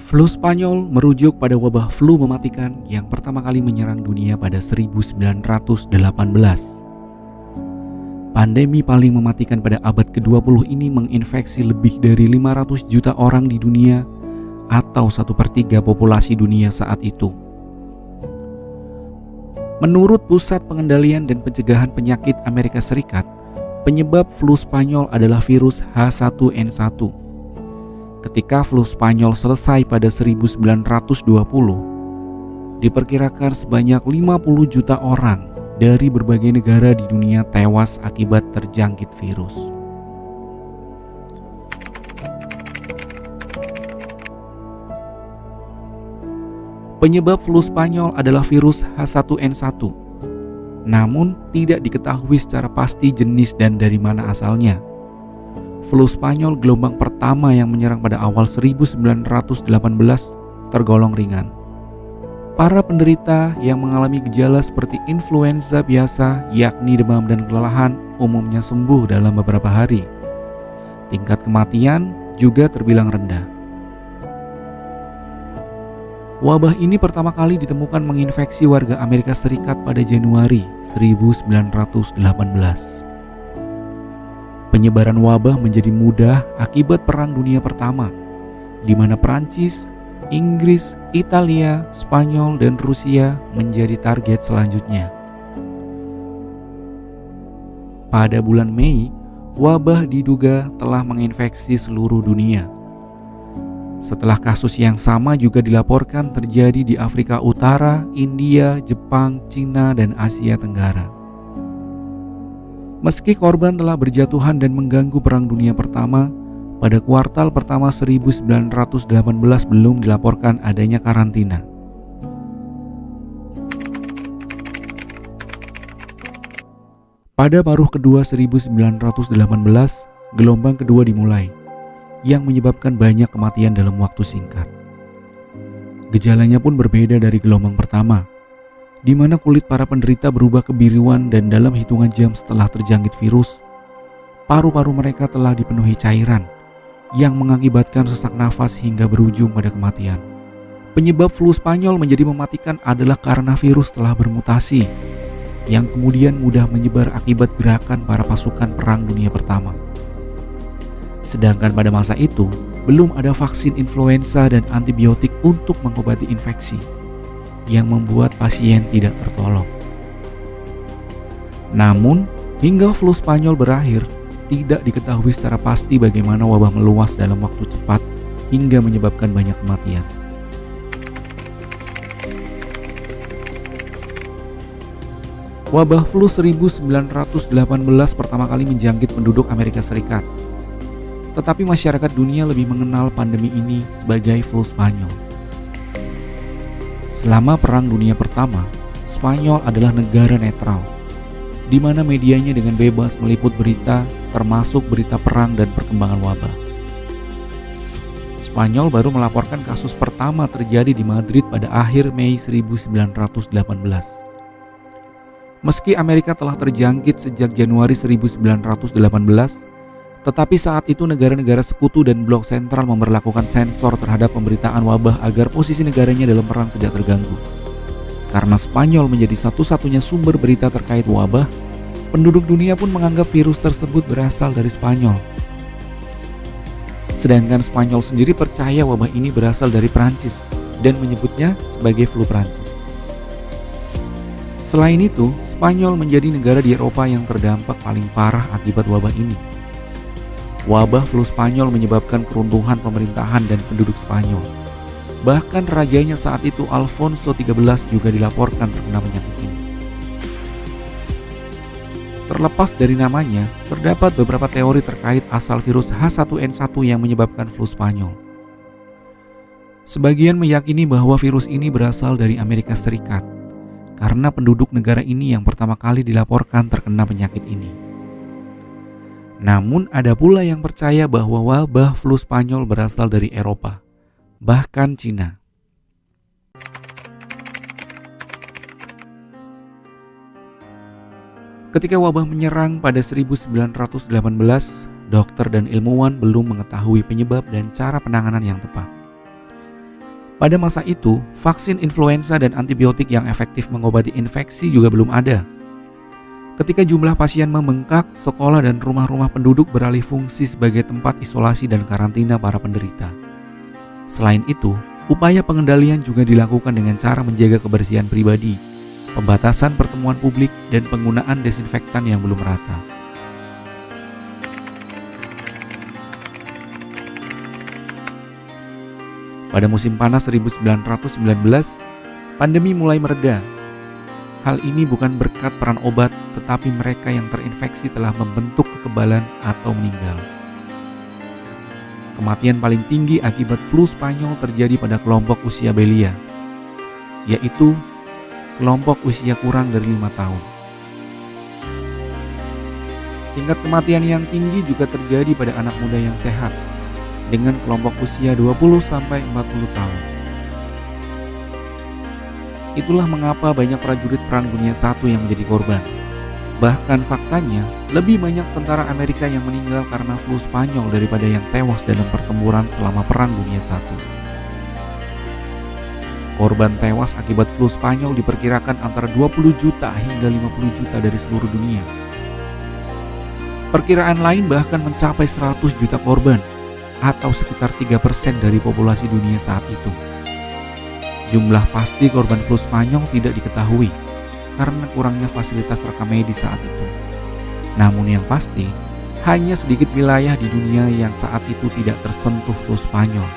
Flu Spanyol merujuk pada wabah flu mematikan yang pertama kali menyerang dunia pada 1918. Pandemi paling mematikan pada abad ke-20 ini menginfeksi lebih dari 500 juta orang di dunia atau 1/3 populasi dunia saat itu. Menurut Pusat Pengendalian dan Pencegahan Penyakit Amerika Serikat, penyebab flu Spanyol adalah virus H1N1. Ketika flu Spanyol selesai pada 1920, diperkirakan sebanyak 50 juta orang dari berbagai negara di dunia tewas akibat terjangkit virus. Penyebab flu Spanyol adalah virus H1N1. Namun, tidak diketahui secara pasti jenis dan dari mana asalnya. Flu Spanyol gelombang pertama yang menyerang pada awal 1918 tergolong ringan. Para penderita yang mengalami gejala seperti influenza biasa, yakni demam dan kelelahan, umumnya sembuh dalam beberapa hari. Tingkat kematian juga terbilang rendah. Wabah ini pertama kali ditemukan menginfeksi warga Amerika Serikat pada Januari 1918. Penyebaran wabah menjadi mudah akibat Perang Dunia Pertama, di mana Prancis, Inggris, Italia, Spanyol, dan Rusia menjadi target selanjutnya. Pada bulan Mei, wabah diduga telah menginfeksi seluruh dunia. Setelah kasus yang sama juga dilaporkan terjadi di Afrika Utara, India, Jepang, Cina, dan Asia Tenggara. Meski korban telah berjatuhan dan mengganggu Perang Dunia Pertama, pada kuartal pertama 1918 belum dilaporkan adanya karantina. Pada paruh kedua 1918, gelombang kedua dimulai, yang menyebabkan banyak kematian dalam waktu singkat. Gejalanya pun berbeda dari gelombang pertama, di mana kulit para penderita berubah kebiruan dan dalam hitungan jam setelah terjangkit virus, paru-paru mereka telah dipenuhi cairan yang mengakibatkan sesak nafas hingga berujung pada kematian. Penyebab flu Spanyol menjadi mematikan adalah karena virus telah bermutasi, yang kemudian mudah menyebar akibat gerakan para pasukan Perang Dunia Pertama. Sedangkan pada masa itu, belum ada vaksin influenza dan antibiotik untuk mengobati infeksi, yang membuat pasien tidak tertolong. Namun, hingga flu Spanyol berakhir, tidak diketahui secara pasti bagaimana wabah meluas dalam waktu cepat hingga menyebabkan banyak kematian. Wabah flu 1918 pertama kali menjangkit penduduk Amerika Serikat. Tetapi masyarakat dunia lebih mengenal pandemi ini sebagai flu Spanyol. Selama Perang Dunia Pertama, Spanyol adalah negara netral, di mana medianya dengan bebas meliput berita, termasuk berita perang dan perkembangan wabah. Spanyol baru melaporkan kasus pertama terjadi di Madrid pada akhir Mei 1918. Meski Amerika telah terjangkit sejak Januari 1918, tetapi saat itu negara-negara sekutu dan blok sentral memberlakukan sensor terhadap pemberitaan wabah agar posisi negaranya dalam perang tidak terganggu. Karena Spanyol menjadi satu-satunya sumber berita terkait wabah, penduduk dunia pun menganggap virus tersebut berasal dari Spanyol. Sedangkan Spanyol sendiri percaya wabah ini berasal dari Prancis dan menyebutnya sebagai flu Prancis. Selain itu, Spanyol menjadi negara di Eropa yang terdampak paling parah akibat wabah ini. Wabah flu Spanyol menyebabkan keruntuhan pemerintahan dan penduduk Spanyol. Bahkan rajanya saat itu, Alfonso XIII, juga dilaporkan terkena penyakit ini. Terlepas dari namanya, terdapat beberapa teori terkait asal virus H1N1 yang menyebabkan flu Spanyol. Sebagian meyakini bahwa virus ini berasal dari Amerika Serikat, karena penduduk negara ini yang pertama kali dilaporkan terkena penyakit ini. Namun ada pula yang percaya bahwa wabah flu Spanyol berasal dari Eropa, bahkan Cina. Ketika wabah menyerang pada 1918, dokter dan ilmuwan belum mengetahui penyebab dan cara penanganan yang tepat. Pada masa itu, vaksin influenza dan antibiotik yang efektif mengobati infeksi juga belum ada. Ketika jumlah pasien membengkak, sekolah dan rumah-rumah penduduk beralih fungsi sebagai tempat isolasi dan karantina para penderita. Selain itu, upaya pengendalian juga dilakukan dengan cara menjaga kebersihan pribadi, pembatasan pertemuan publik, dan penggunaan desinfektan yang belum rata. Pada musim panas 1919, pandemi mulai mereda. Hal ini bukan berkat peran obat, tetapi mereka yang terinfeksi telah membentuk kekebalan atau meninggal. Kematian paling tinggi akibat flu Spanyol terjadi pada kelompok usia belia, yaitu kelompok usia kurang dari 5 tahun. Tingkat kematian yang tinggi juga terjadi pada anak muda yang sehat, dengan kelompok usia 20-40 tahun. Itulah mengapa banyak prajurit Perang Dunia I yang menjadi korban. Bahkan faktanya, lebih banyak tentara Amerika yang meninggal karena flu Spanyol daripada yang tewas dalam pertempuran selama Perang Dunia I. Korban tewas akibat flu Spanyol diperkirakan antara 20 juta hingga 50 juta dari seluruh dunia. Perkiraan lain bahkan mencapai 100 juta korban, atau sekitar 3% dari populasi dunia saat itu. Jumlah pasti korban flu Spanyol tidak diketahui karena kurangnya fasilitas rekam medis saat itu. Namun yang pasti, hanya sedikit wilayah di dunia yang saat itu tidak tersentuh flu Spanyol.